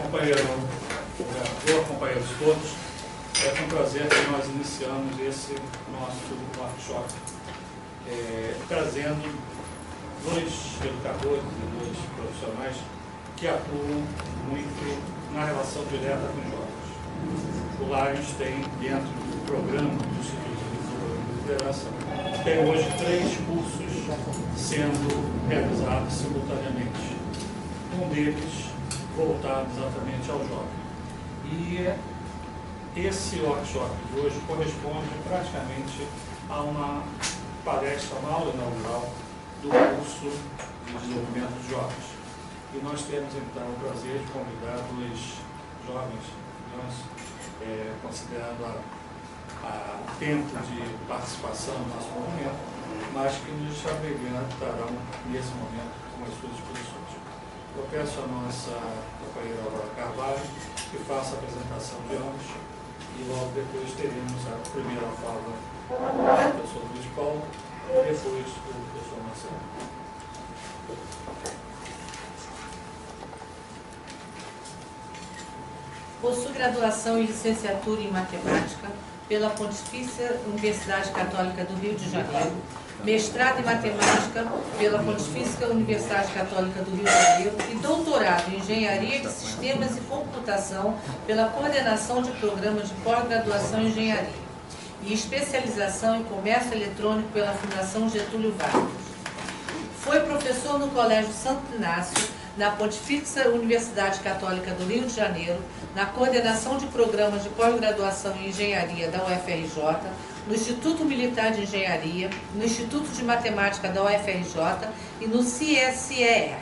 Companheiro vereador, companheiros todos, é com prazer que nós iniciamos esse nosso workshop, trazendo dois educadores e dois profissionais que atuam muito na relação direta com os jovens. O Lions tem, dentro do programa do Instituto de Liderança, tem hoje 3 cursos sendo realizados simultaneamente. Um deles voltado exatamente ao jovem. E esse workshop de hoje corresponde praticamente a uma palestra, uma aula inaugural do curso de desenvolvimento de jovens. E nós temos então o prazer de convidar 2 jovens, considerando o tempo de participação no nosso movimento, mas que nos abrilhantarão nesse momento com as suas exposições. Eu peço à nossa companheira Aurora Carvalho que faça a apresentação de ambos e logo depois teremos a primeira fala do professor Luiz Paulo e depois do professor Marcelo. Possui graduação e licenciatura em Matemática pela Pontifícia Universidade Católica do Rio de Janeiro, mestrado em Matemática pela Pontifícia Universidade Católica do Rio de Janeiro e doutorado em Engenharia de Sistemas e Computação pela Coordenação de Programas de Pós-Graduação em Engenharia e especialização em Comércio Eletrônico pela Fundação Getúlio Vargas. Foi professor no Colégio Santo Inácio, na Pontifícia Universidade Católica do Rio de Janeiro, na coordenação de programas de pós-graduação em engenharia da UFRJ, no Instituto Militar de Engenharia, no Instituto de Matemática da UFRJ e no CSER.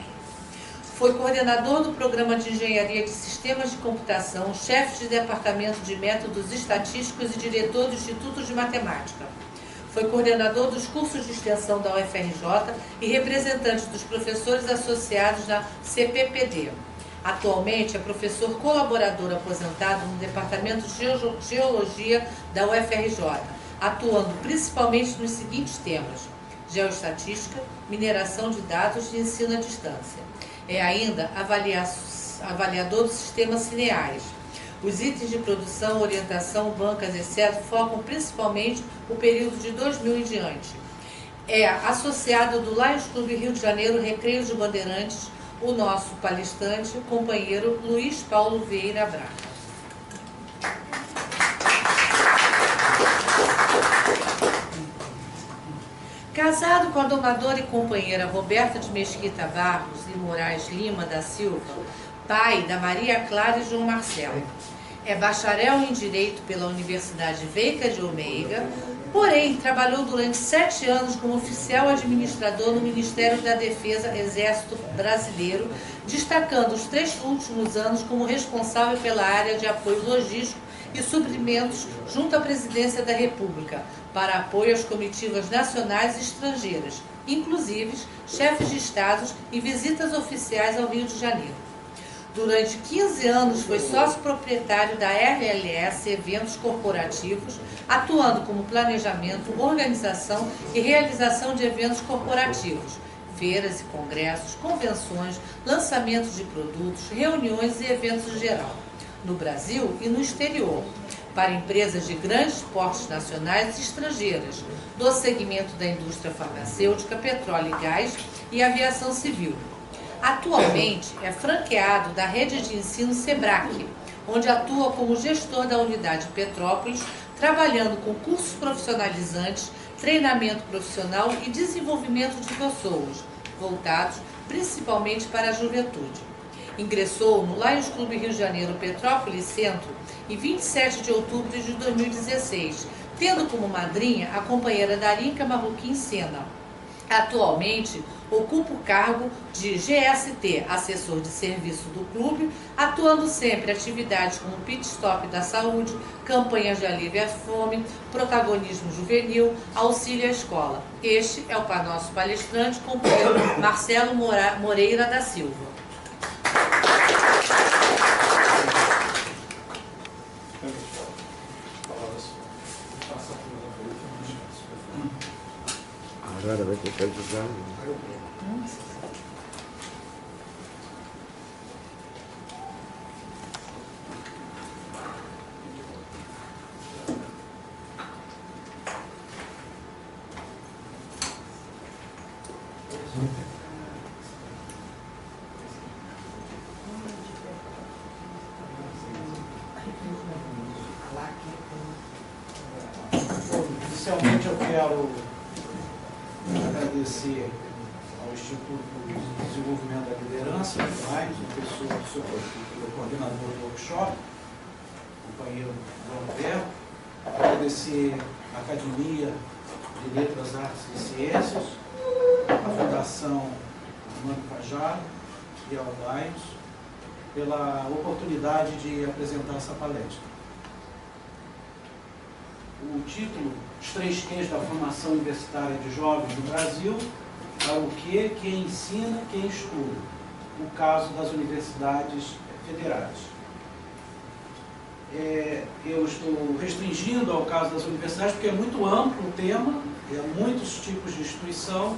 Foi coordenador do programa de engenharia de sistemas de computação, chefe de departamento de métodos estatísticos e diretor do Instituto de Matemática. Foi coordenador dos cursos de extensão da UFRJ e representante dos professores associados na CPPD. Atualmente é professor colaborador aposentado no Departamento de Geologia da UFRJ, atuando principalmente nos seguintes temas: geoestatística, mineração de dados e ensino à distância. É ainda avaliador do sistema Cineares. Os itens de produção, orientação, bancas, etc., focam principalmente o período de 2000 em diante. É associado do Lions Clube Rio de Janeiro, Recreio de Bandeirantes, o nosso palestrante, o companheiro Luiz Paulo Vieira Braga. Casado com a donadora e companheira Roberta de Mesquita Barros e Moraes Lima da Silva, pai da Maria Clara e João Marcelo. É bacharel em Direito pela Universidade Veiga de Almeida, porém trabalhou durante 7 anos como oficial administrador no Ministério da Defesa, Exército Brasileiro, destacando os 3 últimos anos como responsável pela área de apoio logístico e suprimentos junto à Presidência da República, para apoio às comitivas nacionais e estrangeiras, inclusive chefes de estados e visitas oficiais ao Rio de Janeiro. Durante 15 anos foi sócio proprietário da RLS Eventos Corporativos, atuando como planejamento, organização e realização de eventos corporativos, feiras e congressos, convenções, lançamentos de produtos, reuniões e eventos em geral, no Brasil e no exterior, para empresas de grandes portes nacionais e estrangeiras, do segmento da indústria farmacêutica, petróleo e gás e aviação civil. Atualmente é franqueado da rede de ensino SEBRAC, onde atua como gestor da unidade Petrópolis, trabalhando com cursos profissionalizantes, treinamento profissional e desenvolvimento de pessoas, voltados principalmente para a juventude. Ingressou no Lions Clube Rio de Janeiro Petrópolis Centro em 27 de outubro de 2016, tendo como madrinha a companheira Darinka Marroquim Sena. Atualmente, ocupa o cargo de GST, assessor de serviço do clube, atuando sempre em atividades como pit stop da saúde, campanhas de alívio à fome, protagonismo juvenil, auxílio à escola. Este é o nosso palestrante, companheiro Marcelo Moreira da Silva. Agora vai ter que ajudar. Inicialmente eu quero agradecer ao Instituto de Desenvolvimento da Liderança, a pessoa do seu coordenador do workshop, companheiro João Roberto, agradecer a Academia de Letras, Artes e Ciências, a Fundação Mano Cajado e ao Daios, pela oportunidade de apresentar essa palestra. O título, Os 3 Qs da Formação Universitária de Jovens no Brasil, é o que, quem ensina, quem estuda, o caso das universidades federais. Eu estou restringindo ao caso das universidades porque é muito amplo o tema, muitos tipos de instituição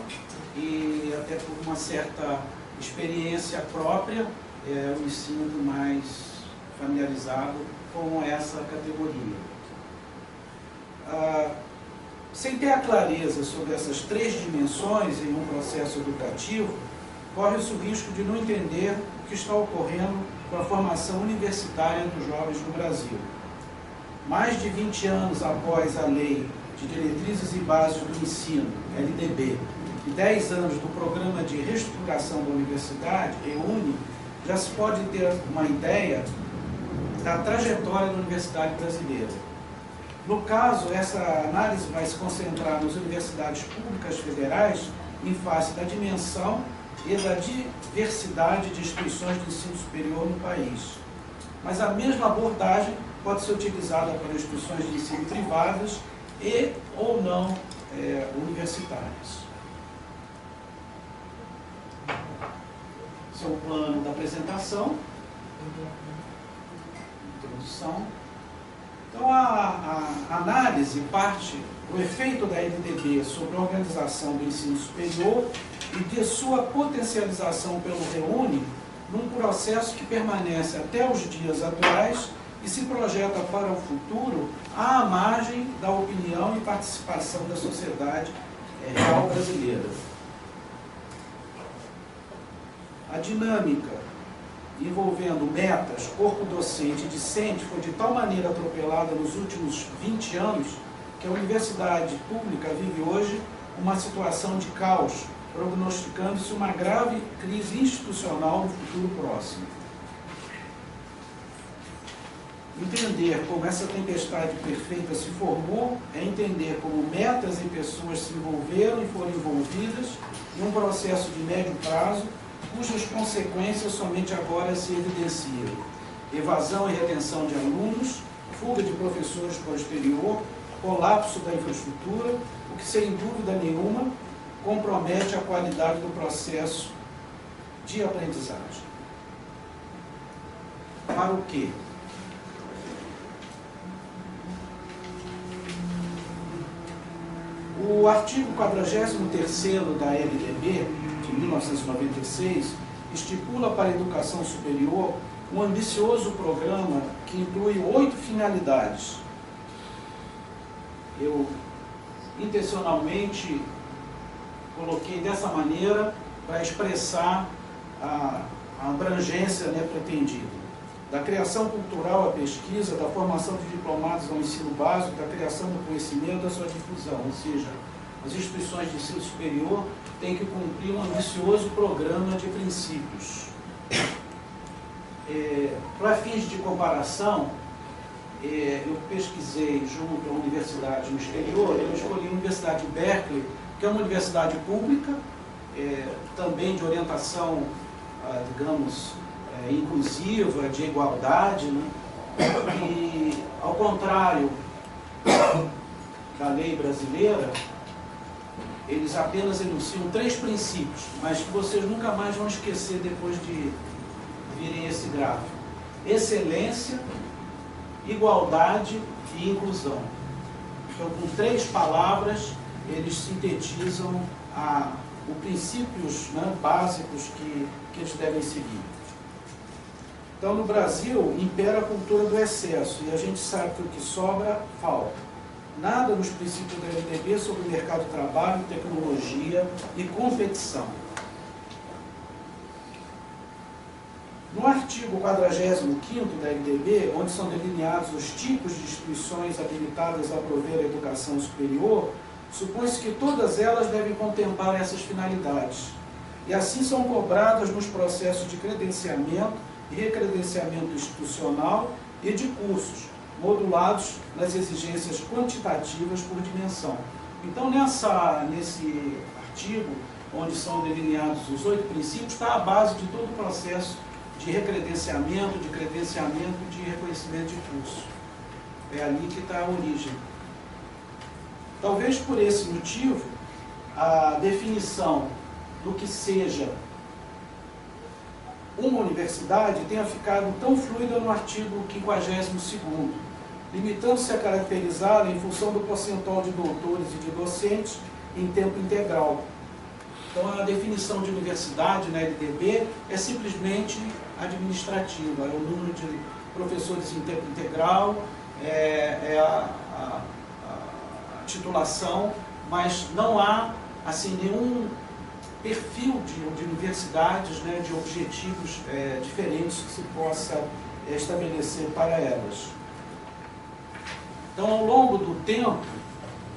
e até por uma certa experiência própria, eu me sinto mais familiarizado com essa categoria. Sem ter a clareza sobre essas 3 dimensões em um processo educativo, corre-se o risco de não entender o que está ocorrendo com a formação universitária dos jovens no Brasil. Mais de 20 anos após a Lei de Diretrizes e Bases do Ensino, LDB, e 10 anos do Programa de Reestruturação da Universidade, EUNE, já se pode ter uma ideia da trajetória da universidade brasileira. No caso, essa análise vai se concentrar nas universidades públicas federais em face da dimensão e da diversidade de instituições de ensino superior no país. Mas a mesma abordagem pode ser utilizada para instituições de ensino privadas e ou não universitárias. Esse é o plano da apresentação. Introdução. Então, a análise parte do efeito da LDB sobre a organização do ensino superior e de sua potencialização pelo REUNE num processo que permanece até os dias atuais e se projeta para o futuro à margem da opinião e participação da sociedade real brasileira. A dinâmica envolvendo metas, corpo docente e discente foi de tal maneira atropelada nos últimos 20 anos que a universidade pública vive hoje uma situação de caos, prognosticando-se uma grave crise institucional no futuro próximo. Entender como essa tempestade perfeita se formou é entender como metas e pessoas se envolveram e foram envolvidas em um processo de médio prazo cujas consequências somente agora se evidenciam. Evasão e retenção de alunos, fuga de professores para o exterior, colapso da infraestrutura, o que, sem dúvida nenhuma, compromete a qualidade do processo de aprendizagem. Para o quê? O artigo 43º da LDB, de 1996, estipula para a educação superior um ambicioso programa que inclui 8 finalidades. Eu intencionalmente coloquei dessa maneira para expressar a abrangência pretendida. Da criação cultural à pesquisa, da formação de diplomados ao ensino básico, da criação do conhecimento, da sua difusão. Ou seja, as instituições de ensino superior têm que cumprir um ambicioso programa de princípios. Para fins de comparação, eu pesquisei junto a universidades no exterior, eu escolhi a Universidade de Berkeley, que é uma universidade pública, também de orientação, digamos, inclusiva, de igualdade, né? E, ao contrário da lei brasileira, eles apenas enunciam 3 princípios, mas que vocês nunca mais vão esquecer depois de virem esse gráfico: excelência, igualdade e inclusão. Então, com 3 palavras, eles sintetizam os princípios básicos que eles devem seguir. Então, no Brasil, impera a cultura do excesso, e a gente sabe que o que sobra, falta. Nada nos princípios da LDB sobre o mercado de trabalho, tecnologia e competição. No artigo 45º da LDB, onde são delineados os tipos de instituições habilitadas a prover a educação superior, supõe-se que todas elas devem contemplar essas finalidades. E assim são cobradas nos processos de credenciamento e recredenciamento institucional e de cursos, modulados nas exigências quantitativas por dimensão. Então, nesse artigo, onde são delineados os 8 princípios, está a base de todo o processo de recredenciamento, de credenciamento e de reconhecimento de curso. É ali que está a origem. Talvez por esse motivo, a definição do que seja uma universidade tenha ficado tão fluida no artigo 52º, limitando-se a caracterizá-la em função do percentual de doutores e de docentes em tempo integral. Então, a definição de universidade na LDB é simplesmente administrativa, é o número de professores em tempo integral, a titulação, mas não há assim, nenhum perfil de universidades, né, de objetivos diferentes que se possa estabelecer para elas. Então, ao longo do tempo,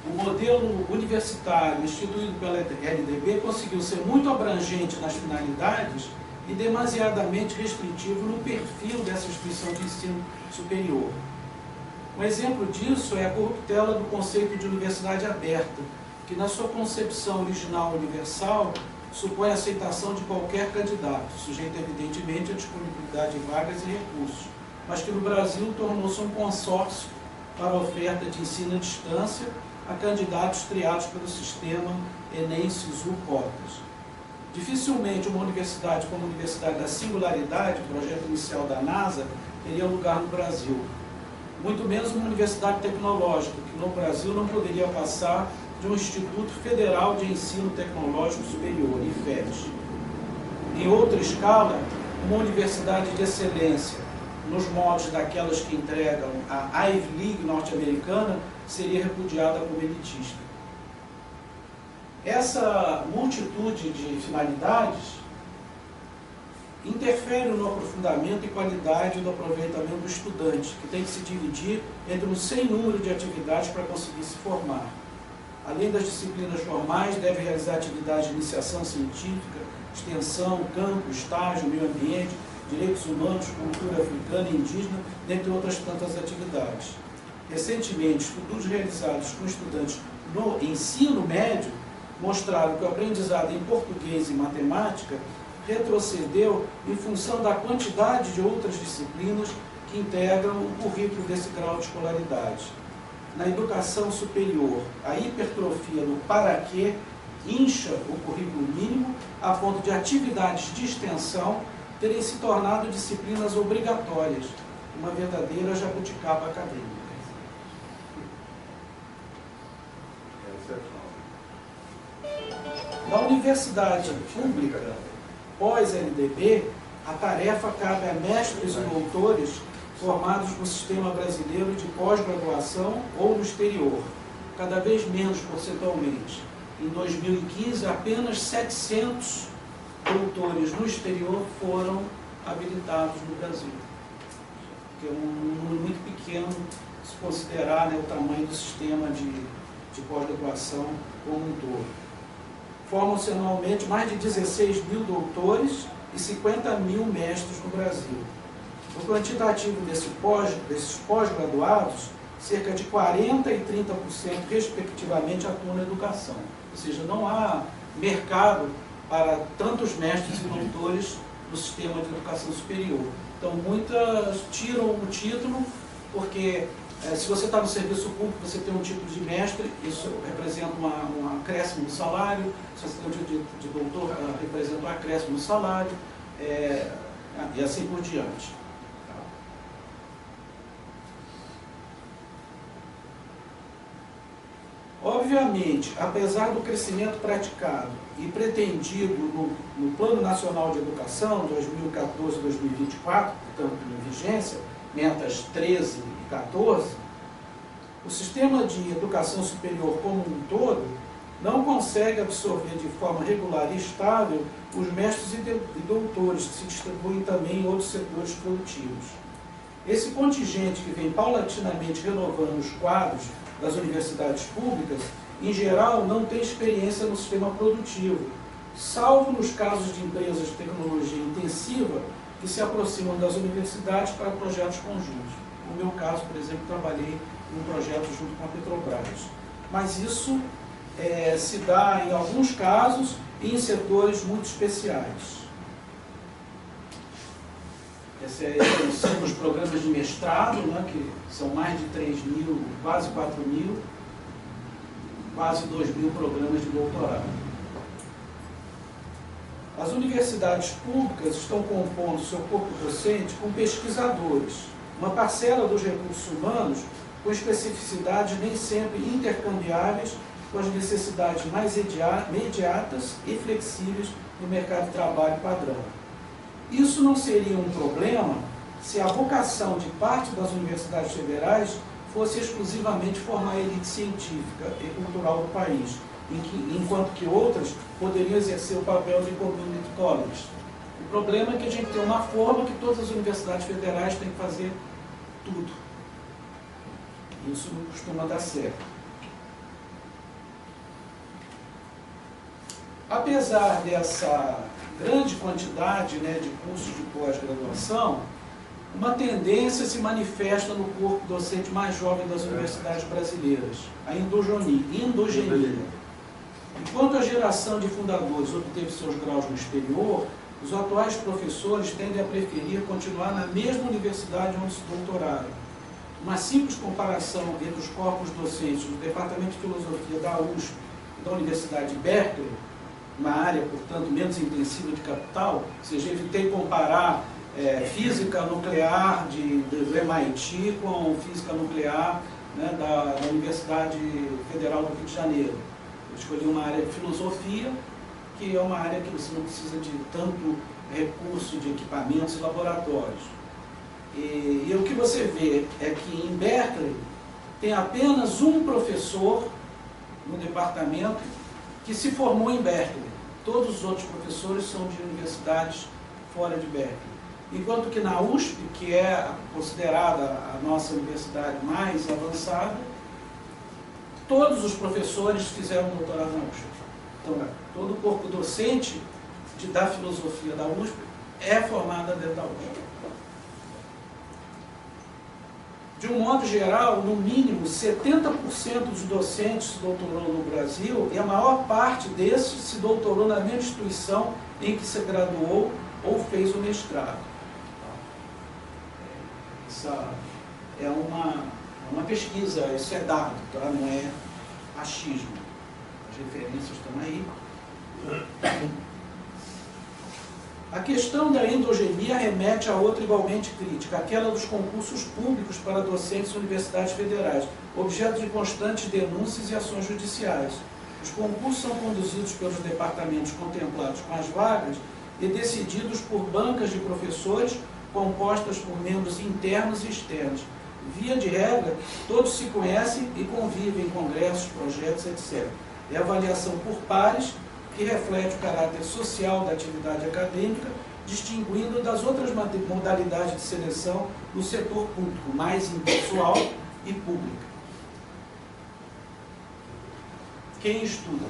o modelo universitário instituído pela LDB conseguiu ser muito abrangente nas finalidades e demasiadamente restritivo no perfil dessa instituição de ensino superior. Um exemplo disso é a corruptela do conceito de universidade aberta, que na sua concepção original universal supõe a aceitação de qualquer candidato, sujeito evidentemente à disponibilidade de vagas e recursos, mas que no Brasil tornou-se um consórcio para a oferta de ensino à distância a candidatos triados pelo sistema Enem, Sisu, cotas. Dificilmente uma universidade como a Universidade da Singularidade, projeto inicial da NASA, teria lugar no Brasil. Muito menos uma universidade tecnológica, que no Brasil não poderia passar de um Instituto Federal de Ensino Tecnológico Superior, IFET. Em outra escala, uma universidade de excelência, nos moldes daquelas que entregam a Ivy League norte-americana, seria repudiada como elitista. Essa multitude de finalidades interfere no aprofundamento e qualidade do aproveitamento do estudante, que tem que se dividir entre um sem número de atividades para conseguir se formar. Além das disciplinas formais, deve realizar atividades de iniciação científica, extensão, campo, estágio, meio ambiente, direitos humanos, cultura africana e indígena, dentre outras tantas atividades. Recentemente, estudos realizados com estudantes no ensino médio mostraram que o aprendizado em português e matemática retrocedeu em função da quantidade de outras disciplinas que integram o currículo desse grau de escolaridade. Na educação superior, a hipertrofia do para quê incha o currículo mínimo a ponto de atividades de extensão terem se tornado disciplinas obrigatórias, uma verdadeira jabuticaba acadêmica. Na universidade pública, pós-LDB, a tarefa cabe a mestres e doutores formados no sistema brasileiro de pós-graduação ou no exterior, cada vez menos percentualmente. Em 2015, apenas 700 doutores no exterior foram habilitados no Brasil, que é um número muito pequeno se considerar, né, o tamanho do sistema de pós-graduação como um todo. Formam-se anualmente mais de 16 mil doutores e 50 mil mestres no Brasil. No quantitativo desses pós-graduados, cerca de 40% e 30%, respectivamente, atuam na educação. Ou seja, não há mercado para tantos mestres e doutores no sistema de educação superior. Então, muitas tiram o título, porque se você está no serviço público, você tem um título de mestre, isso representa um acréscimo no salário. Se você tem um título de doutor, representa um acréscimo no salário, e assim por diante. Obviamente, apesar do crescimento praticado e pretendido no Plano Nacional de Educação, 2014-2024, portanto, em vigência, metas 13 e 14, o sistema de educação superior como um todo não consegue absorver de forma regular e estável os mestres e doutores, que se distribuem também em outros setores produtivos. Esse contingente que vem paulatinamente renovando os quadros das universidades públicas, em geral, não tem experiência no sistema produtivo, salvo nos casos de empresas de tecnologia intensiva que se aproximam das universidades para projetos conjuntos. No meu caso, por exemplo, trabalhei em um projeto junto com a Petrobras. Mas isso se dá em alguns casos e em setores muito especiais. Esses são os programas de mestrado, né, que são mais de 3.000, quase 4.000, quase 2.000 programas de doutorado. As universidades públicas estão compondo seu corpo docente com pesquisadores, uma parcela dos recursos humanos com especificidades nem sempre intercambiáveis com as necessidades mais imediatas e flexíveis do mercado de trabalho padrão. Isso não seria um problema se a vocação de parte das universidades federais fosse exclusivamente formar a elite científica e cultural do país, enquanto que outras poderiam exercer o papel de community college. O problema é que a gente tem uma forma que todas as universidades federais têm que fazer tudo. Isso não costuma dar certo. Apesar dessa grande quantidade, né, de cursos de pós-graduação, uma tendência se manifesta no corpo docente mais jovem das universidades brasileiras, a endogenia. Enquanto a geração de fundadores obteve seus graus no exterior, os atuais professores tendem a preferir continuar na mesma universidade onde se doutoraram. Uma simples comparação entre os corpos docentes do Departamento de Filosofia da USP e da Universidade de Berkeley, uma área, portanto, menos intensiva de capital, ou seja, evitei comparar física nuclear do MIT com física nuclear, né, da Universidade Federal do Rio de Janeiro. Eu escolhi uma área de filosofia, que é uma área que você não precisa de tanto recurso de equipamentos e laboratórios. E o que você vê é que em Berkeley tem apenas um professor no departamento que se formou em Berkeley. Todos os outros professores são de universidades fora de Berkeley. Enquanto que na USP, que é considerada a nossa universidade mais avançada, todos os professores fizeram doutorado na USP. Então, todo o corpo docente da filosofia da USP é formado dentro da USP. De um modo geral, no mínimo, 70% dos docentes se doutorou no Brasil e a maior parte desses se doutorou na mesma instituição em que se graduou ou fez o mestrado. Essa é uma pesquisa, isso é dado, tá? Não é achismo. As referências estão aí. A questão da endogenia remete a outra igualmente crítica, aquela dos concursos públicos para docentes de universidades federais, objeto de constantes denúncias e ações judiciais. Os concursos são conduzidos pelos departamentos contemplados com as vagas e decididos por bancas de professores compostas por membros internos e externos. Via de regra, todos se conhecem e convivem em congressos, projetos, etc. É avaliação por pares, que reflete o caráter social da atividade acadêmica, distinguindo das outras modalidades de seleção no setor público, mais impessoal e pública. Quem estuda?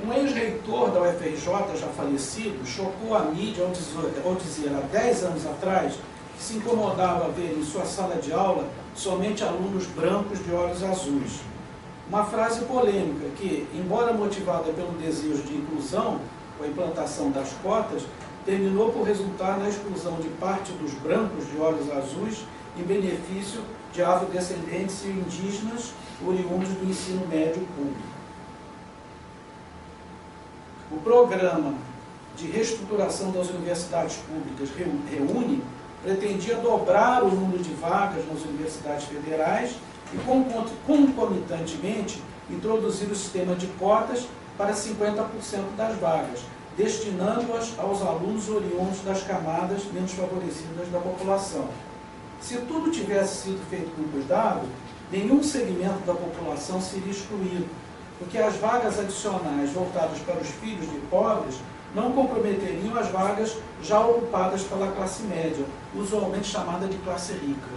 Um ex-reitor da UFRJ, já falecido, chocou a mídia ao dizer há 10 anos atrás que se incomodava a ver em sua sala de aula somente alunos brancos de olhos azuis. Uma frase polêmica que, embora motivada pelo desejo de inclusão, com a implantação das cotas, terminou por resultar na exclusão de parte dos brancos de olhos azuis em benefício de afrodescendentes e indígenas oriundos do ensino médio público. O programa de reestruturação das universidades públicas REUNE pretendia dobrar o número de vagas nas universidades federais e, concomitantemente, introduzir o sistema de cotas para 50% das vagas, destinando-as aos alunos oriundos das camadas menos favorecidas da população. Se tudo tivesse sido feito com cuidado, nenhum segmento da população seria excluído, porque as vagas adicionais voltadas para os filhos de pobres não comprometeriam as vagas já ocupadas pela classe média, usualmente chamada de classe rica.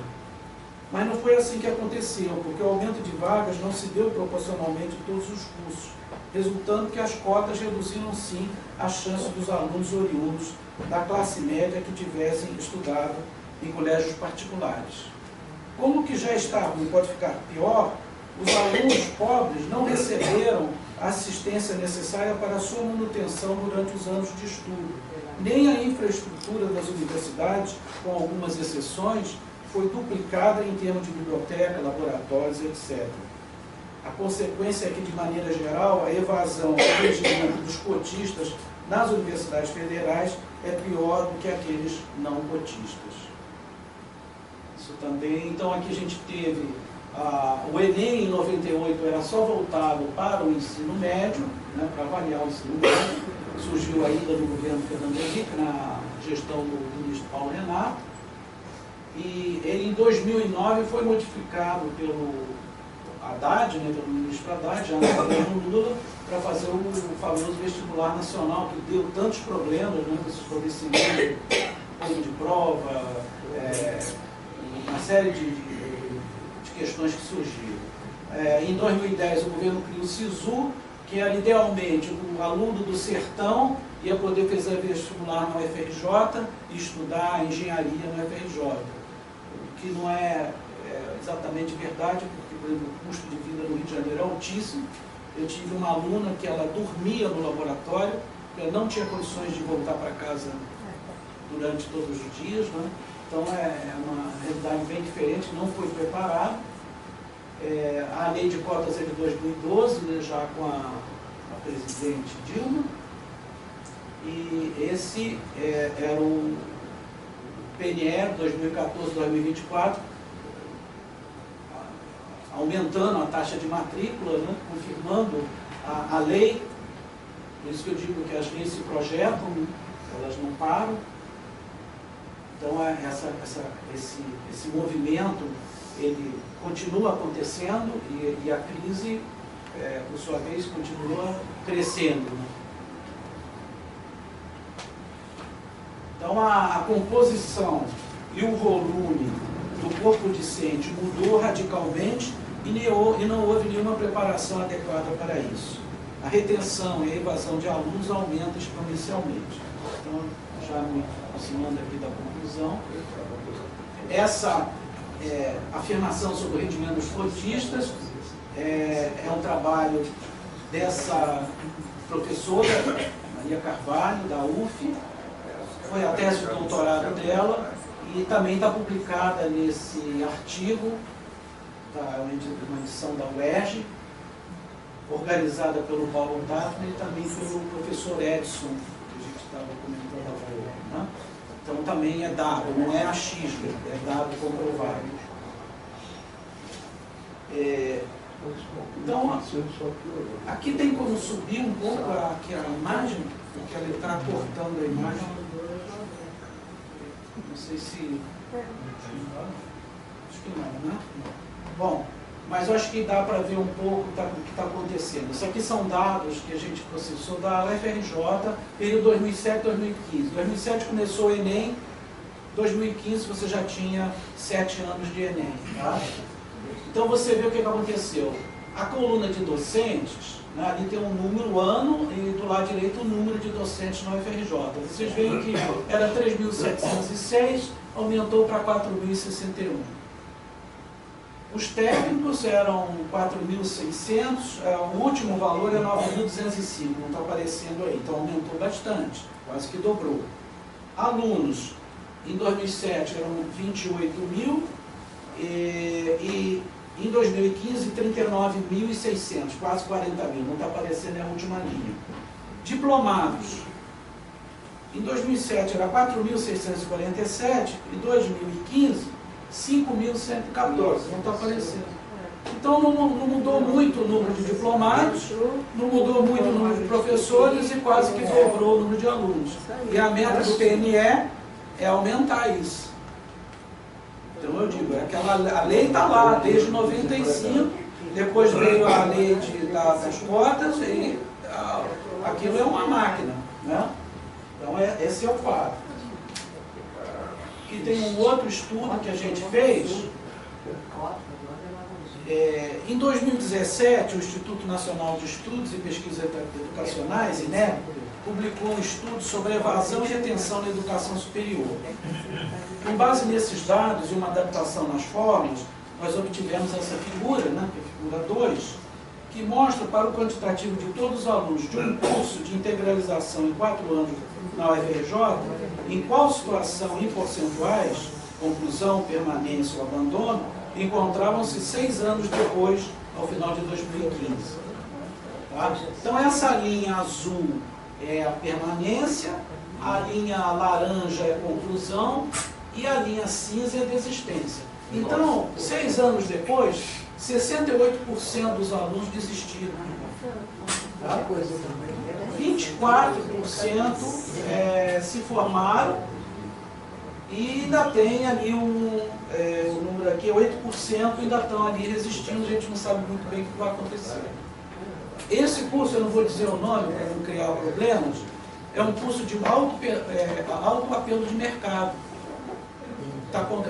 Mas não foi assim que aconteceu, porque o aumento de vagas não se deu proporcionalmente em todos os cursos, resultando que as cotas reduziram sim a chance dos alunos oriundos da classe média que tivessem estudado em colégios particulares. Como que já está ruim, pode ficar pior, os alunos pobres não receberam a assistência necessária para a sua manutenção durante os anos de estudo. Nem a infraestrutura das universidades, com algumas exceções, foi duplicada em termos de biblioteca, laboratórios, etc. A consequência é que, de maneira geral, a evasão do regimento dos cotistas nas universidades federais é pior do que aqueles não cotistas. Isso também. Então, aqui a gente teve o Enem em 98 era só voltado para o ensino médio, né, para avaliar o ensino médio. Surgiu ainda no governo Fernando Henrique, na gestão do ministro Paulo Renato. E ele, em 2009, foi modificado pelo Haddad, né, pelo ministro Haddad, já no governo Lula, para fazer o famoso vestibular nacional, que deu tantos problemas, né, com esse esclarecimento, ponto de prova, uma série de questões que surgiram. Em 2010, o governo criou o SISU, que era idealmente o aluno do sertão ia poder fazer vestibular na UFRJ e estudar engenharia na UFRJ, o que não é exatamente verdade, porque, por exemplo, o custo de vida no Rio de Janeiro é altíssimo. Eu tive uma aluna que ela dormia no laboratório, ela não tinha condições de voltar para casa durante todos os dias, né? Então é uma realidade bem diferente, não foi preparado. A lei de cotas é de 2012, né, já com a presidente Dilma, e esse era o PNE 2014-2024, aumentando a taxa de matrícula, né, confirmando a lei. Por isso que eu digo que as leis se projetam, né, elas não param. Então, esse movimento, ele continua acontecendo e a crise, por sua vez, continua crescendo, né? Então, a composição e o volume do corpo discente mudou radicalmente e não houve nenhuma preparação adequada para isso. A retenção e a evasão de alunos aumenta exponencialmente. Então, já me aproximando aqui da conclusão, essa afirmação sobre o rendimento dos cotistas é um trabalho dessa professora, Maria Carvalho, da UF, foi a tese de doutorado dela e também está publicada nesse artigo, uma edição da UERJ, organizada pelo Paulo Daphne e também pelo professor Edson, que a gente estava comentando agora, né? Então também é dado, não é achismo, é dado comprovado. Então, aqui tem como subir um pouco aquela imagem, porque ela está cortando a imagem. Não sei se... Acho que não, né? Bom, mas eu acho que dá para ver um pouco o que está acontecendo. Isso aqui são dados que a gente processou da UFRJ, período 2007-2015. 2007 começou o Enem, 2015 você já tinha 7 anos de Enem. Tá? Então você vê o que aconteceu. A coluna de docentes, né, ali tem um número ano e do lado direito o número de docentes na UFRJ. Vocês veem que era 3.706, aumentou para 4.061. Os técnicos eram 4.600, o último valor é 9.205, não está aparecendo aí, então aumentou bastante, quase que dobrou. Alunos, em 2007 eram 28 mil e em 2015 39.600, quase 40 mil, não está aparecendo a última linha. Diplomados, em 2007 era 4.647 e 2015 5.114, não está aparecendo. Então não mudou muito o número de diplomados, não mudou muito o número de professores e quase que dobrou o número de alunos. E a meta do PNE é aumentar isso. Então eu digo, a lei está lá desde 95, depois veio a lei das cotas e aquilo é uma máquina, né? Então esse é o quadro. Aqui tem um outro estudo que a gente fez. Em 2017, o Instituto Nacional de Estudos e Pesquisas Educacionais, INEP, publicou um estudo sobre evasão e retenção na educação superior. Com base nesses dados e uma adaptação nas formas, nós obtivemos essa figura, né, que é a figura 2, que mostra para o quantitativo de todos os alunos de um curso de integralização em 4 anos na UFRJ, em qual situação em percentuais, conclusão, permanência ou abandono, encontravam-se 6 anos depois, ao final de 2015. Tá? Então essa linha azul é a permanência, a linha laranja é a conclusão e a linha cinza é a desistência. Então, 6 anos depois, 68% dos alunos desistiram. Tá? 24% se formaram e ainda tem ali o número aqui, 8% ainda estão ali resistindo, a gente não sabe muito bem o que vai acontecer. Esse curso, eu não vou dizer o nome para não criar problemas, é um curso de alto apelo de mercado. É uma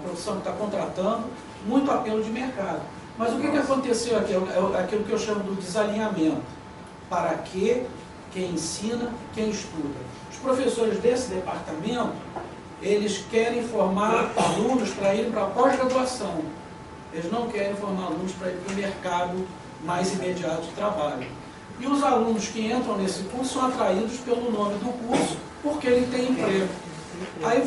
profissão que está contratando muito apelo de mercado. Mas o que aconteceu aqui? É aquilo que eu chamo do desalinhamento. Para quê? Quem ensina, quem estuda. Os professores desse departamento, eles querem formar alunos para ir para a pós-graduação. Eles não querem formar alunos para ir para o mercado mais imediato de trabalho. E os alunos que entram nesse curso são atraídos pelo nome do curso, porque ele tem emprego. Aí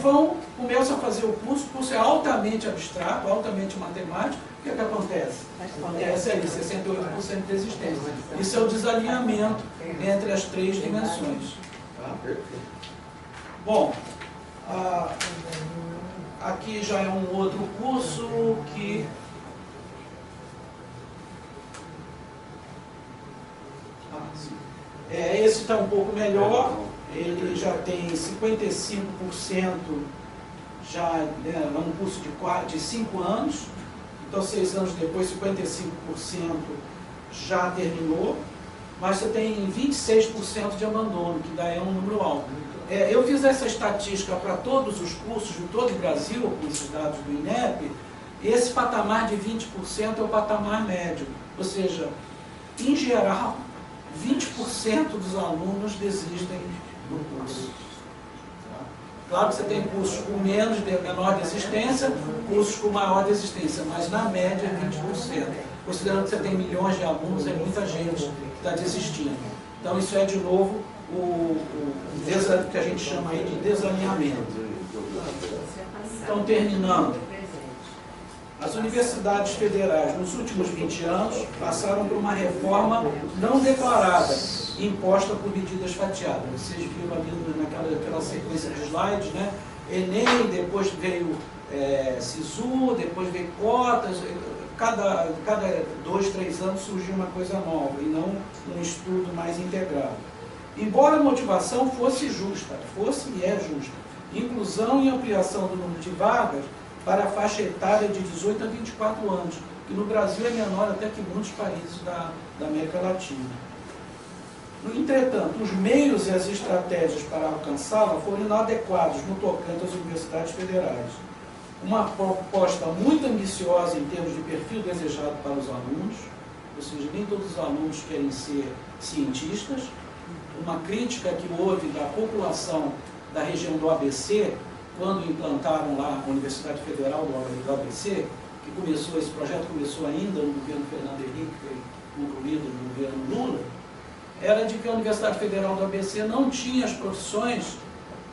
começam a fazer o curso é altamente abstrato, altamente matemático. O que é que acontece? Acontece aí, 68% de desistência. Isso é o desalinhamento entre as 3 dimensões. Tá? Bom, aqui já é um outro curso que... esse está um pouco melhor, ele já tem 55%, já é um curso de 5 anos, então 6 anos depois 55% já terminou, mas você tem 26% de abandono, que daí é um número alto. Eu fiz essa estatística para todos os cursos de todo o Brasil, com esses dados do INEP, e esse patamar de 20% é o patamar médio, ou seja, em geral, 20% dos alunos desistem do curso. Tá? Claro que você tem cursos com menor desistência, cursos com maior desistência, mas na média é 20%. Considerando que você tem milhões de alunos, é muita gente que está desistindo. Então isso é de novo o que a gente chama aí de desalinhamento. Então, terminando. As universidades federais, nos últimos 20 anos, passaram por uma reforma não declarada, imposta por medidas fatiadas. Vocês viram ali naquela sequência de slides, né? Enem, depois veio SISU, depois veio cotas. Cada 2, 3 anos surgiu uma coisa nova, e não um estudo mais integrado. Embora a motivação fosse justa, fosse e é justa, inclusão e ampliação do número de vagas para a faixa etária de 18 a 24 anos, que no Brasil é menor até que muitos países da América Latina. Entretanto, os meios e as estratégias para alcançá-la foram inadequados no tocante às universidades federais. Uma proposta muito ambiciosa em termos de perfil desejado para os alunos, ou seja, nem todos os alunos querem ser cientistas. Uma crítica que houve da população da região do ABC, quando implantaram lá a Universidade Federal do ABC, que esse projeto começou ainda no governo Fernando Henrique, foi concluído no governo Lula, era de que a Universidade Federal do ABC não tinha as profissões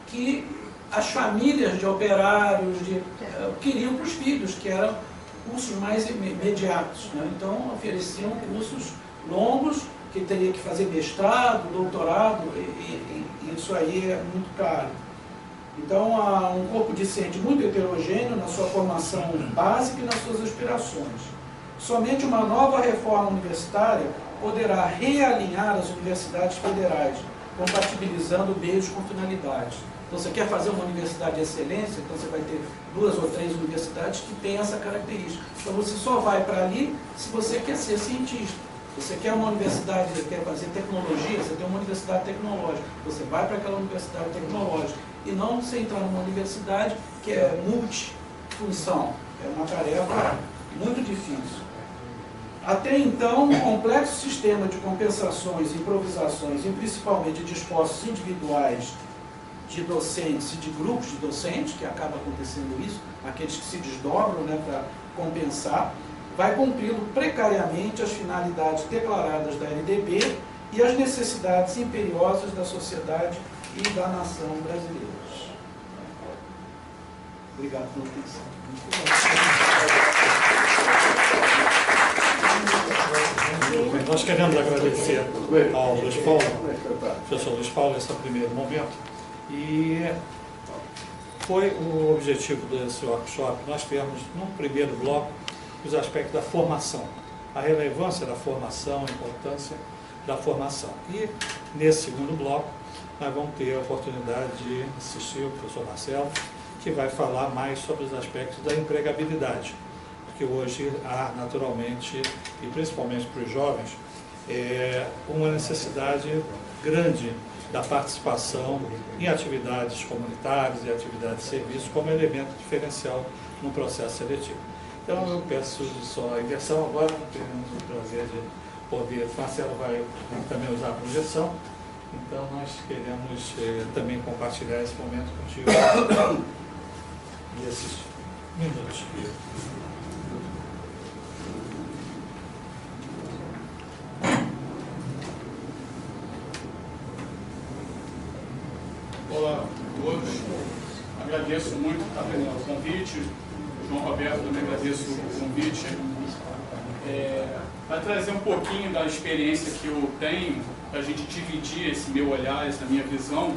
que as famílias de operários queriam para os filhos, que eram cursos mais imediatos, né? Então ofereciam cursos longos, que teria que fazer mestrado, doutorado, e isso aí é muito caro. Então, há um corpo discente muito heterogêneo na sua formação básica e nas suas aspirações. Somente uma nova reforma universitária poderá realinhar as universidades federais, compatibilizando meios com finalidades. Então, você quer fazer uma universidade de excelência, então você vai ter 2 ou 3 universidades que têm essa característica. Então, você só vai para ali se você quer ser cientista. Você quer uma universidade, quer fazer tecnologia, você tem uma universidade tecnológica. Você vai para aquela universidade tecnológica. E não você entrar numa universidade que é multifunção. É uma tarefa muito difícil. Até então, um complexo sistema de compensações, improvisações, e principalmente de esforços individuais de docentes e de grupos de docentes, que acaba acontecendo isso, aqueles que se desdobram, né, para compensar, vai cumprindo precariamente as finalidades declaradas da LDB e as necessidades imperiosas da sociedade e da nação brasileiras. Obrigado pela atenção. Nós queremos agradecer ao Luiz Paulo, professor Luiz Paulo, esse primeiro momento. E foi o objetivo desse workshop. Nós tivemos, num primeiro bloco, os aspectos da formação, a relevância da formação, a importância da formação. E, nesse segundo bloco, nós vamos ter a oportunidade de assistir o professor Marcelo, que vai falar mais sobre os aspectos da empregabilidade, porque hoje há, naturalmente, e principalmente para os jovens, uma necessidade grande da participação em atividades comunitárias e atividades de serviço como elemento diferencial no processo seletivo. Então, eu peço só a inversão agora, temos o prazer de poder, o Marcelo vai também usar a projeção, então nós queremos também compartilhar esse momento contigo e esses minutos. Olá a todos, agradeço muito o convite, João Roberto, também agradeço o convite, para trazer um pouquinho da experiência que eu tenho, para a gente dividir esse meu olhar, essa minha visão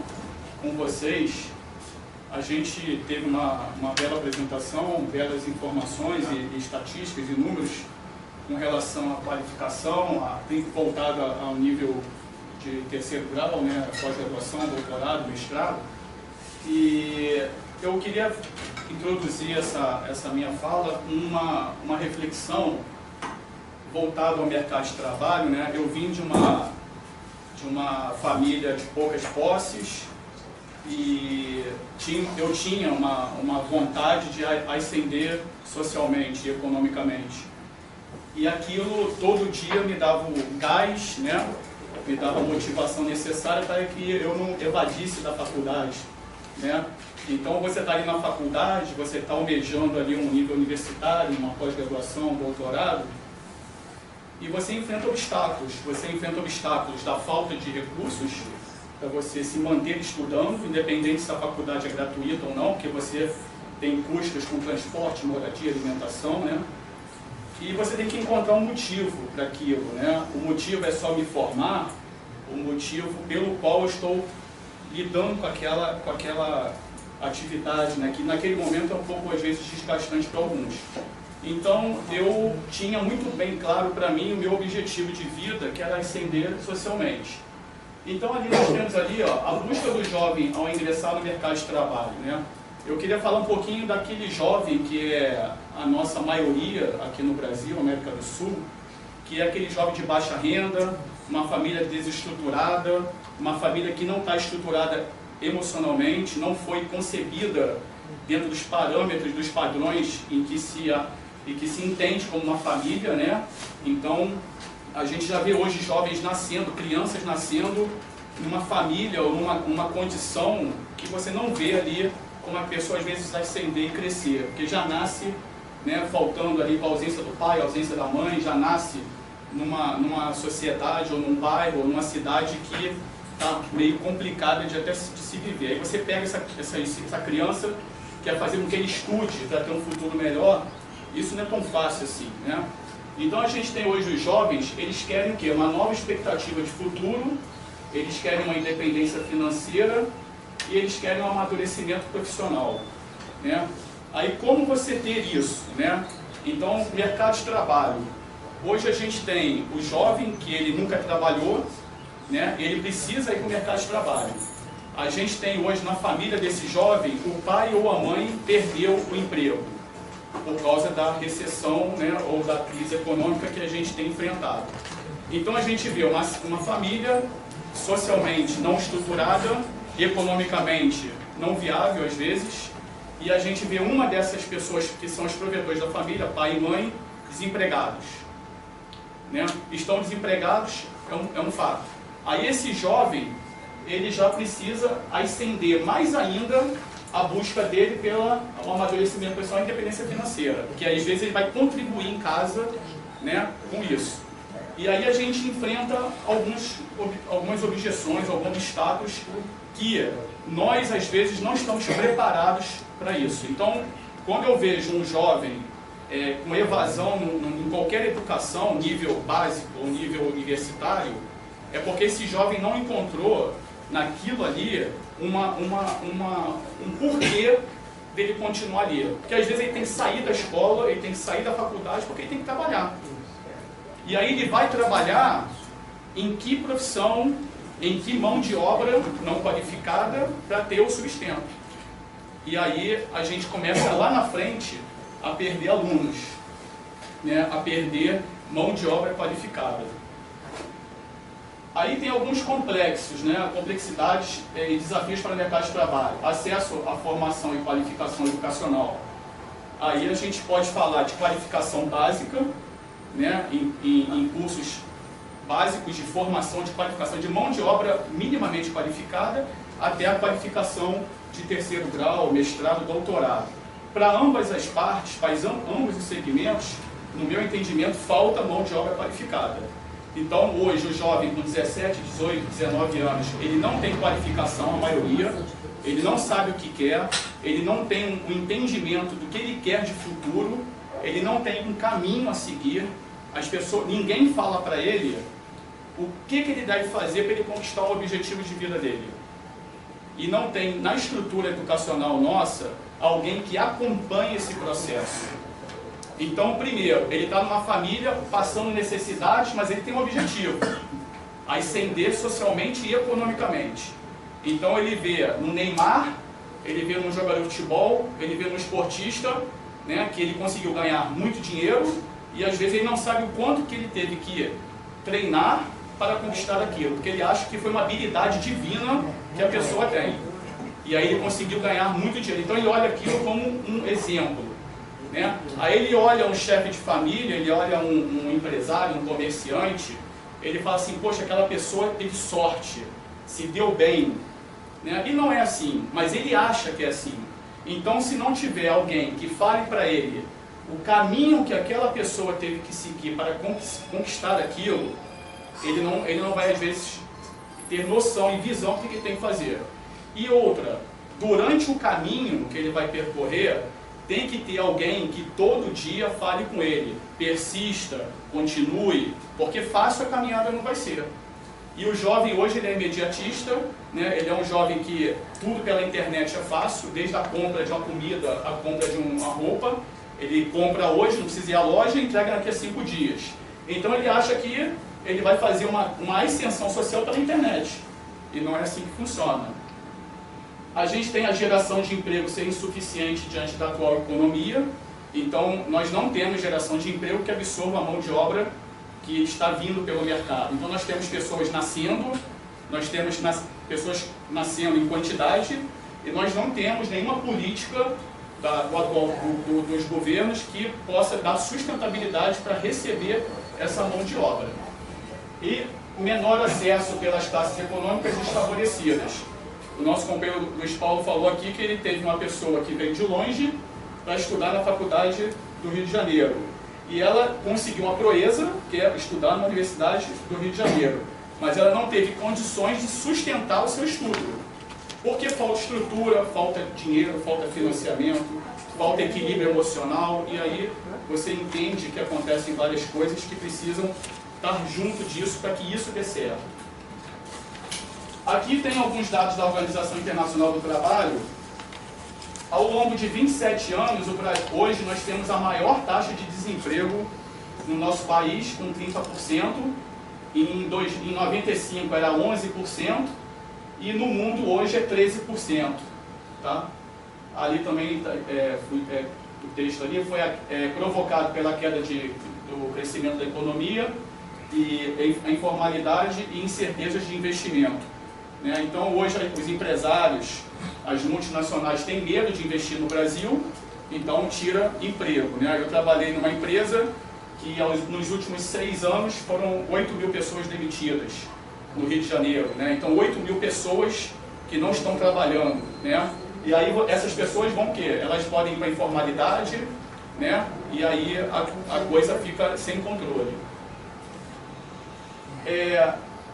com vocês. A gente teve uma bela apresentação, belas informações e estatísticas e números com relação à qualificação, voltada ao nível de terceiro grau, né, pós-graduação, doutorado, mestrado. E eu queria introduzir essa minha fala com uma reflexão voltada ao mercado de trabalho, né? Eu vim de uma família de poucas posses e eu tinha uma vontade de ascender socialmente e economicamente. E aquilo todo dia me dava o gás, né? Me dava a motivação necessária para que eu não evadisse da faculdade, né? Então, você está ali na faculdade, você está almejando ali um nível universitário, uma pós-graduação, um doutorado, e você enfrenta obstáculos da falta de recursos para você se manter estudando, independente se a faculdade é gratuita ou não, porque você tem custos com transporte, moradia, alimentação, né? E você tem que encontrar um motivo para aquilo, né? O motivo é só me formar, o motivo pelo qual eu estou lidando com aquela atividade, né? Que naquele momento é um pouco, às vezes, desgastante para alguns. Então, eu tinha muito bem claro para mim o meu objetivo de vida, que era ascender socialmente. Então, ali nós temos ali, ó, a busca do jovem ao ingressar no mercado de trabalho, né? Eu queria falar um pouquinho daquele jovem que é a nossa maioria aqui no Brasil, América do Sul, que é aquele jovem de baixa renda, uma família desestruturada, uma família que não está estruturada emocionalmente, não foi concebida dentro dos parâmetros, dos padrões em que se entende como uma família, né? Então, a gente já vê hoje jovens nascendo, crianças nascendo numa família ou numa condição que você não vê ali como a pessoa às vezes ascender e crescer, porque já nasce, né, faltando ali com a ausência do pai, a ausência da mãe, já nasce numa sociedade ou num bairro ou numa cidade que está meio complicada de até de se viver. Aí você pega essa criança, quer fazer com que ele estude para ter um futuro melhor, isso não é tão fácil assim, né? Então a gente tem hoje os jovens, eles querem o quê? Uma nova expectativa de futuro, eles querem uma independência financeira e eles querem um amadurecimento profissional, né? Aí como você ter isso, né? Então, mercado de trabalho. Hoje a gente tem o jovem que ele nunca trabalhou, né? Ele precisa ir para o mercado de trabalho. a gente tem hoje na família desse jovem, o pai ou a mãe perdeu o emprego por causa da recessão, né, ou da crise econômica que a gente tem enfrentado. Então a gente vê uma família socialmente não estruturada, economicamente não viável às vezes, e a gente vê uma dessas pessoas que são os provedores da família, pai e mãe, desempregados. Né? Estão desempregados, é um fato. Aí esse jovem, ele já precisa ascender mais ainda a busca dele pelo amadurecimento pessoal e independência financeira, porque às vezes ele vai contribuir em casa, né, com isso. E aí a gente enfrenta algumas objeções, alguns obstáculos que nós às vezes não estamos preparados para isso. Então, quando eu vejo um jovem com evasão em qualquer educação, nível básico ou nível universitário, é porque esse jovem não encontrou naquilo ali um porquê dele continuar ali. Porque às vezes ele tem que sair da escola, ele tem que sair da faculdade porque ele tem que trabalhar. E aí ele vai trabalhar em que profissão, em que mão de obra não qualificada para ter o sustento. E aí a gente começa lá na frente a perder alunos, né, a perder mão de obra qualificada. Aí tem alguns complexos, né, complexidades e desafios para o mercado de trabalho. Acesso à formação e qualificação educacional. Aí a gente pode falar de qualificação básica, né, em cursos básicos de formação, de qualificação de mão de obra minimamente qualificada, até a qualificação de terceiro grau, mestrado, doutorado. Para ambas as partes, para ambos os segmentos, no meu entendimento, falta mão de obra qualificada. Então, hoje, o jovem com 17, 18, 19 anos, ele não tem qualificação, a maioria, ele não sabe o que quer, ele não tem um entendimento do que ele quer de futuro, ele não tem um caminho a seguir, ninguém fala para ele o que ele deve fazer para ele conquistar o objetivo de vida dele. E não tem, na estrutura educacional nossa, alguém que acompanhe esse processo. Então, primeiro, ele está numa família passando necessidades, mas ele tem um objetivo: ascender socialmente e economicamente. Então ele vê no Neymar, ele vê num jogador de futebol, ele vê num esportista, né, que ele conseguiu ganhar muito dinheiro, e às vezes ele não sabe o quanto que ele teve que treinar para conquistar aquilo, porque ele acha que foi uma habilidade divina que a pessoa tem. E aí ele conseguiu ganhar muito dinheiro. Então ele olha aquilo como um exemplo, né? Aí ele olha um chefe de família, ele olha um empresário, um comerciante, ele fala assim: poxa, aquela pessoa teve sorte, se deu bem, né? E não é assim, mas ele acha que é assim. Então, se não tiver alguém que fale para ele o caminho que aquela pessoa teve que seguir para conquistar aquilo, ele não vai, às vezes, ter noção e visão do que ele tem que fazer. E outra, durante o caminho que ele vai percorrer, tem que ter alguém que todo dia fale com ele, persista, continue, porque fácil a caminhada não vai ser. E o jovem hoje, ele é imediatista, né? Ele é um jovem que tudo pela internet é fácil, desde a compra de uma comida, a compra de uma roupa. Ele compra hoje, não precisa ir à loja e entrega daqui a 5 dias. Então ele acha que ele vai fazer uma ascensão social pela internet. E não é assim que funciona. A gente tem a geração de emprego ser insuficiente diante da atual economia. Então nós não temos geração de emprego que absorva a mão de obra que está vindo pelo mercado. Então nós temos pessoas nascendo, nós temos pessoas nascendo em quantidade, e nós não temos nenhuma política dos governos que possa dar sustentabilidade para receber essa mão de obra. E menor acesso pelas classes econômicas desfavorecidas. O nosso companheiro Luiz Paulo falou aqui que ele teve uma pessoa que veio de longe para estudar na faculdade do Rio de Janeiro. E ela conseguiu uma proeza, que é estudar na Universidade do Rio de Janeiro. Mas ela não teve condições de sustentar o seu estudo. Porque falta estrutura, falta dinheiro, falta financiamento, falta equilíbrio emocional. E aí você entende que acontecem várias coisas que precisam estar junto disso para que isso dê certo. Aqui tem alguns dados da Organização Internacional do Trabalho. Ao longo de 27 anos, hoje nós temos a maior taxa de desemprego no nosso país, com 30%. Em 95 era 11%. e no mundo hoje é 13%. Tá? Ali também, o texto ali foi provocado pela queda do crescimento da economia e a informalidade e incertezas de investimento. Né? Então hoje os empresários, as multinacionais têm medo de investir no Brasil, então tira emprego. Né? Eu trabalhei numa empresa que nos últimos 6 anos foram 8.000 pessoas demitidas no Rio de Janeiro. Né? Então 8.000 pessoas que não estão trabalhando. Né? E aí essas pessoas vão o quê? Elas podem ir para a informalidade, né? E aí a coisa fica sem controle.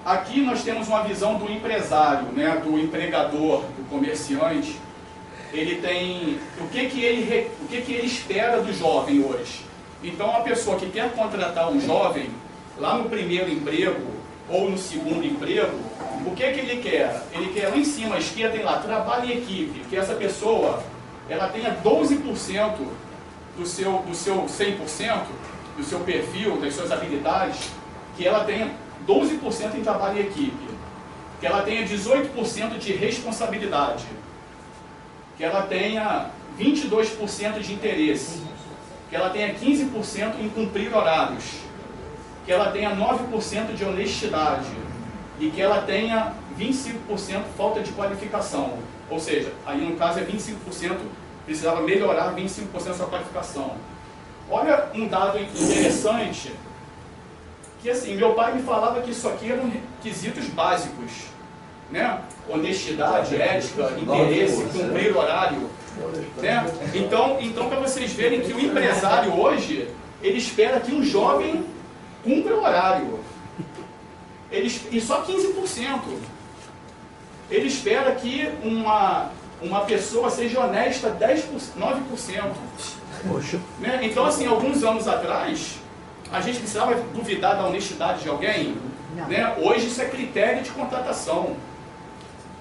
Aqui nós temos uma visão do empresário, né? Do empregador, do comerciante. Ele tem... O que ele espera do jovem hoje? Então, a pessoa que quer contratar um jovem, lá no primeiro emprego ou no segundo emprego, o que ele quer? Ele quer lá em cima, à esquerda, tem lá, trabalho em equipe, que essa pessoa ela tenha 12% do seu 100%, do seu perfil, das suas habilidades, que ela tenha 12% em trabalho em equipe, que ela tenha 18% de responsabilidade, que ela tenha 22% de interesse, que ela tenha 15% em cumprir horários, que ela tenha 9% de honestidade e que ela tenha 25% falta de qualificação. Ou seja, aí no caso é 25%, precisava melhorar 25% da sua qualificação. Olha um dado interessante, que assim, meu pai me falava que isso aqui eram quesitos básicos, né? Honestidade, ética, interesse, cumprir horário. Né? Então para vocês verem que o empresário hoje, ele espera que um jovem cumpra o horário. E só 15%. Ele espera que uma pessoa seja honesta 9%. Poxa. Né? Então, assim, alguns anos atrás, a gente precisava duvidar da honestidade de alguém. Né? Hoje isso é critério de contratação.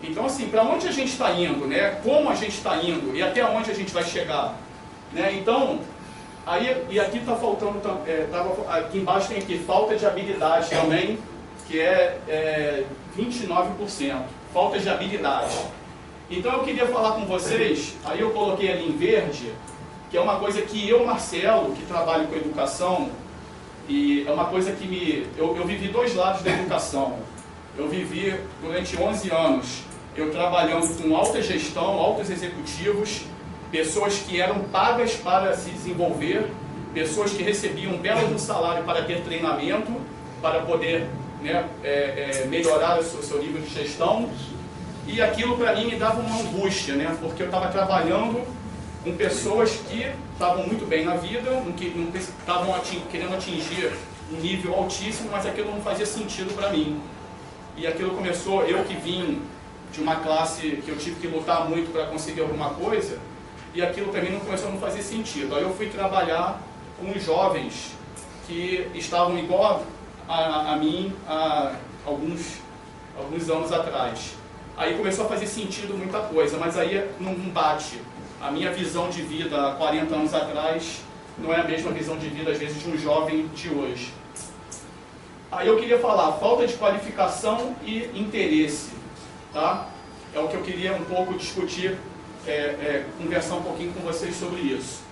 Então, assim, para onde a gente está indo, né? Como a gente está indo e até onde a gente vai chegar. Né? Então, aí, e aqui está faltando, aqui embaixo tem aqui, falta de habilidade também, que é 29%. Falta de habilidade. Então eu queria falar com vocês, aí eu coloquei ali em verde, que é uma coisa que eu, Marcelo, que trabalho com educação, e é uma coisa que eu vivi 2 lados da educação. Eu vivi durante 11 anos, eu trabalhando com alta gestão, altos executivos, pessoas que eram pagas para se desenvolver, pessoas que recebiam um belo salário para ter treinamento, para poder, né, melhorar o seu nível de gestão. E aquilo para mim me dava uma angústia, né, porque eu estava trabalhando com pessoas que estavam muito bem na vida, que não estavam querendo atingir um nível altíssimo, mas aquilo não fazia sentido para mim. E aquilo começou, eu que vim de uma classe que eu tive que lutar muito para conseguir alguma coisa, e aquilo para mim não começou a não fazer sentido. Aí eu fui trabalhar com os jovens que estavam igual a mim há alguns anos atrás. Aí começou a fazer sentido muita coisa, mas aí não bate. A minha visão de vida há 40 anos atrás não é a mesma visão de vida, às vezes, de um jovem de hoje. Aí eu queria falar, falta de qualificação e interesse, tá? É o que eu queria um pouco discutir, conversar um pouquinho com vocês sobre isso.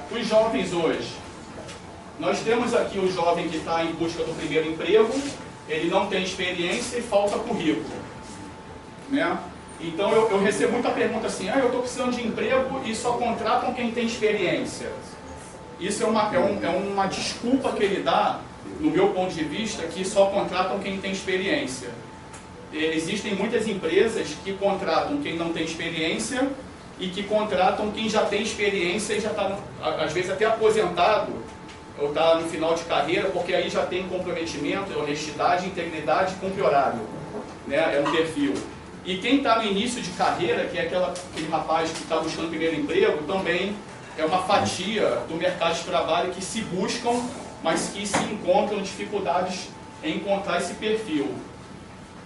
Os jovens hoje, nós temos aqui o jovem que está em busca do primeiro emprego, ele não tem experiência e falta currículo, né? Então eu recebo muita pergunta assim, eu estou precisando de emprego e só contratam quem tem experiência. Isso é uma desculpa que ele dá, no meu ponto de vista, que só contratam quem tem experiência. Existem muitas empresas que contratam quem não tem experiência e que contratam quem já tem experiência e já está, às vezes, até aposentado, ou está no final de carreira, porque aí já tem comprometimento, honestidade, integridade e cumpre horário. Né? É um perfil. E quem está no início de carreira, que é aquele rapaz que está buscando primeiro emprego, também é uma fatia do mercado de trabalho que se buscam, mas que se encontram dificuldades em encontrar esse perfil.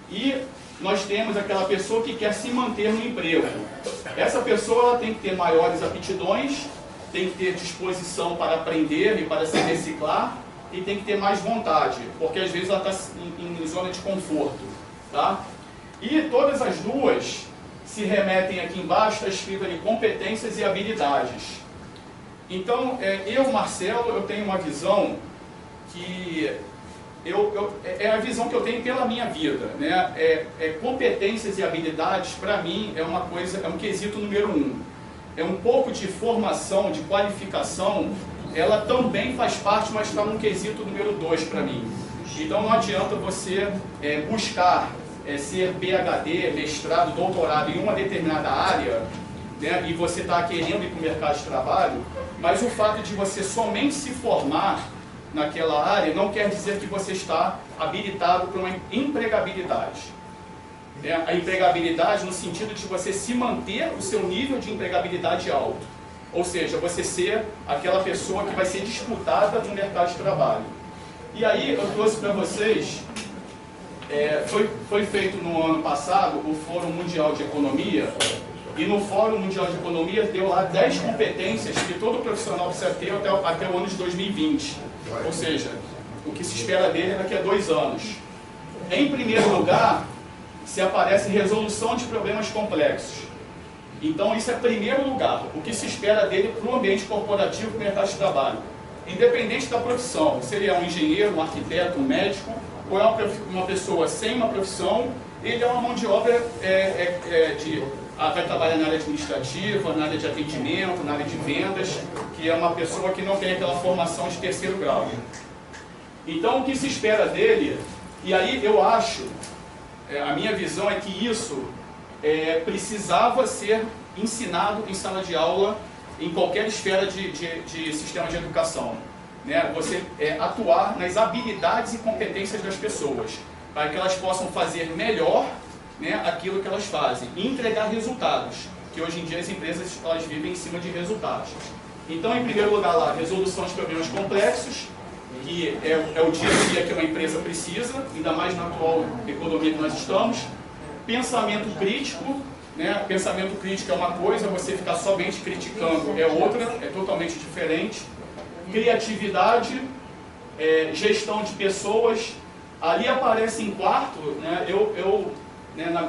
E nós temos aquela pessoa que quer se manter no emprego. Essa pessoa ela tem que ter maiores aptidões tem que ter disposição para aprender e para se reciclar, e tem que ter mais vontade, porque às vezes ela está em zona de conforto, tá? E todas as duas se remetem aqui embaixo, está escrito ali competências e habilidades. Então, Marcelo, eu tenho uma visão que é a visão que eu tenho pela minha vida, né? Competências e habilidades, para mim, é um quesito número 1. É um pouco de formação, de qualificação, ela também faz parte, mas está num quesito número 2 para mim. Então não adianta você buscar ser PhD, mestrado, doutorado em uma determinada área, né, e você está querendo ir para o mercado de trabalho, mas o fato de você somente se formar naquela área não quer dizer que você está habilitado para uma empregabilidade. A empregabilidade no sentido de você se manter o seu nível de empregabilidade alto. Ou seja, você ser aquela pessoa que vai ser disputada no mercado de trabalho. E aí eu trouxe para vocês, foi feito no ano passado o Fórum Mundial de Economia, e no Fórum Mundial de Economia deu lá 10 competências que todo profissional precisa ter até o ano de 2020. Ou seja, o que se espera dele daqui a 2 anos. Em primeiro lugar, se aparece resolução de problemas complexos. Então isso é primeiro lugar, o que se espera dele para o ambiente corporativo e para o mercado de trabalho. Independente da profissão, se ele é um engenheiro, um arquiteto, um médico, ou é uma pessoa sem uma profissão, ele é uma mão de obra vai trabalhar na área administrativa, na área de atendimento, na área de vendas, que é uma pessoa que não tem aquela formação de 3º grau. Então o que se espera dele, e aí eu acho, a minha visão é que isso precisava ser ensinado em sala de aula, em qualquer esfera de sistema de educação, né? Você atuar nas habilidades e competências das pessoas, para que elas possam fazer melhor, né, aquilo que elas fazem, e entregar resultados, que hoje em dia as empresas elas vivem em cima de resultados. Então, em primeiro lugar lá, resolução de problemas complexos, que é o dia a dia que uma empresa precisa, ainda mais na atual economia que nós estamos. Pensamento crítico, né? Pensamento crítico é uma coisa, você ficar somente criticando é outra, é totalmente diferente. Criatividade, gestão de pessoas, ali aparece em quarto, né?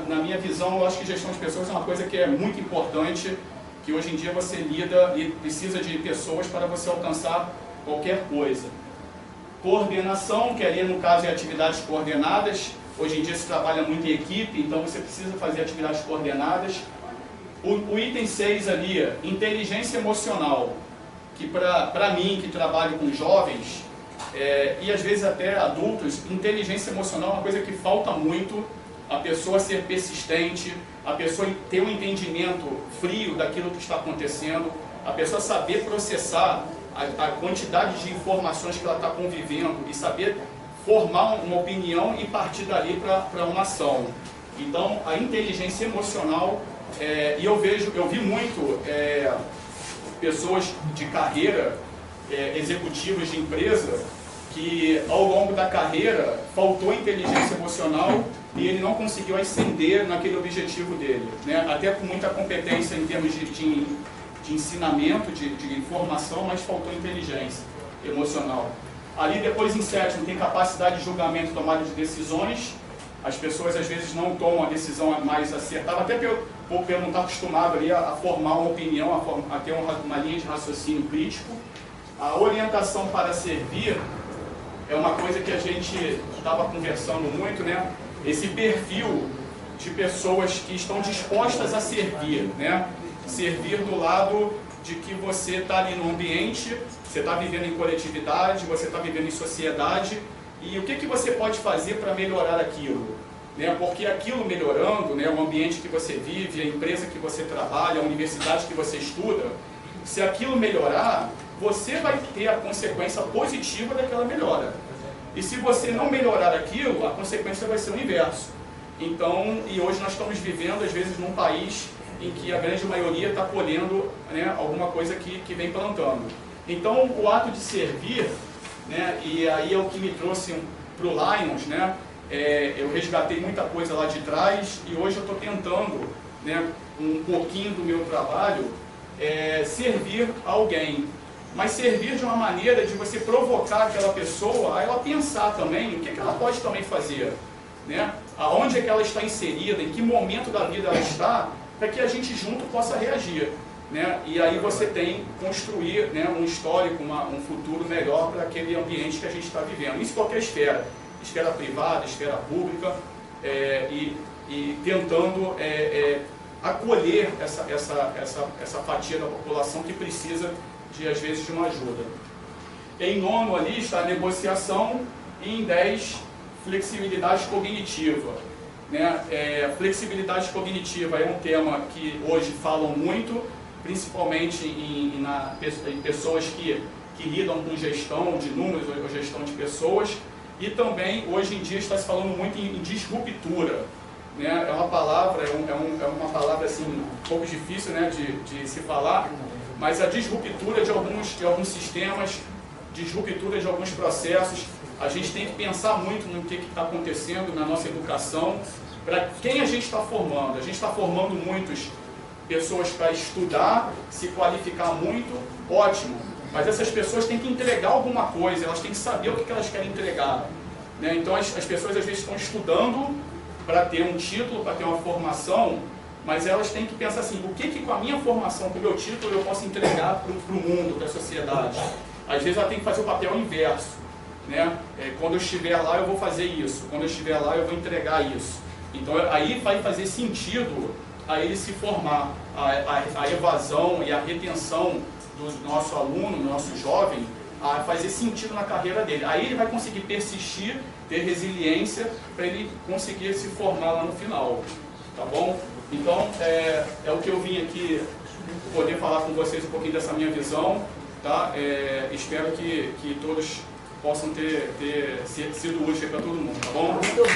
Na minha visão, eu acho que gestão de pessoas é uma coisa que é muito importante, que hoje em dia você lida e precisa de pessoas para você alcançar qualquer coisa. Coordenação, que ali no caso é atividades coordenadas. Hoje em dia se trabalha muito em equipe, então você precisa fazer atividades coordenadas. O item 6 ali, inteligência emocional, que para mim, que trabalho com jovens, e às vezes até adultos, inteligência emocional é uma coisa que falta muito, a pessoa ser persistente, a pessoa ter um entendimento frio daquilo que está acontecendo, a pessoa saber processar a quantidade de informações que ela está convivendo e saber formar uma opinião e partir dali para uma ação. Então, a inteligência emocional, e eu vi muito pessoas de carreira, executivos de empresa, que ao longo da carreira faltou inteligência emocional e ele não conseguiu ascender naquele objetivo dele, né? Até com muita competência em termos de ensinamento, de informação, mas faltou inteligência emocional. Ali depois em 7º tem capacidade de julgamento e tomada de decisões. As pessoas às vezes não tomam a decisão mais acertada, até pelo não estar acostumado ali a formar uma opinião, a ter uma linha de raciocínio crítico. A orientação para servir é uma coisa que a gente estava conversando muito, né? Esse perfil de pessoas que estão dispostas a servir, né? Servir do lado de que você está ali no ambiente, você está vivendo em coletividade, você está vivendo em sociedade, e o que você pode fazer para melhorar aquilo? Né? Porque aquilo melhorando, né, o ambiente que você vive, a empresa que você trabalha, a universidade que você estuda, se aquilo melhorar, você vai ter a consequência positiva daquela melhora. E se você não melhorar aquilo, a consequência vai ser o inverso. Então, e hoje nós estamos vivendo, às vezes, num país em que a grande maioria está colhendo, né, alguma coisa que vem plantando. Então, o ato de servir, né, e aí é o que me trouxe para o Lions, né, eu resgatei muita coisa lá de trás e hoje eu estou tentando, né, um pouquinho do meu trabalho, servir a alguém, mas servir de uma maneira de você provocar aquela pessoa a ela pensar também o que ela pode também fazer, né? Aonde é que ela está inserida, em que momento da vida ela está, para que a gente junto possa reagir, né? E aí você tem construir, né, um histórico, um futuro melhor para aquele ambiente que a gente está vivendo. Isso em qualquer esfera, esfera privada, esfera pública, e tentando acolher essa fatia da população que precisa às vezes de uma ajuda. Em 9 ali está a negociação e em 10, flexibilidade cognitiva, né? Flexibilidade cognitiva é um tema que hoje falam muito, principalmente em pessoas que lidam com gestão de números ou gestão de pessoas, e também hoje em dia está se falando muito em disruptura, né? É uma palavra, é uma palavra assim, um pouco difícil, né, de se falar, mas a disruptura de alguns sistemas, disruptura de alguns processos. A gente tem que pensar muito no que está acontecendo na nossa educação, para quem a gente está formando. A gente está formando muitas pessoas para estudar, se qualificar muito, ótimo, mas essas pessoas têm que entregar alguma coisa, elas têm que saber o que elas querem entregar, né? Então as pessoas às vezes estão estudando para ter um título, para ter uma formação, mas elas têm que pensar assim, o que com a minha formação, com o meu título, eu posso entregar para o mundo, para a sociedade. Às vezes ela tem que fazer o papel inverso, né? Quando eu estiver lá eu vou fazer isso, quando eu estiver lá eu vou entregar isso. Então aí vai fazer sentido a ele se formar, a evasão e a retenção do nosso aluno, do nosso jovem, a fazer sentido na carreira dele. Aí ele vai conseguir persistir, ter resiliência para ele conseguir se formar lá no final, tá bom? Então, é o que eu vim aqui poder falar com vocês um pouquinho dessa minha visão, tá? Espero que todos possam ter sido úteis para todo mundo, tá bom? Muito bom.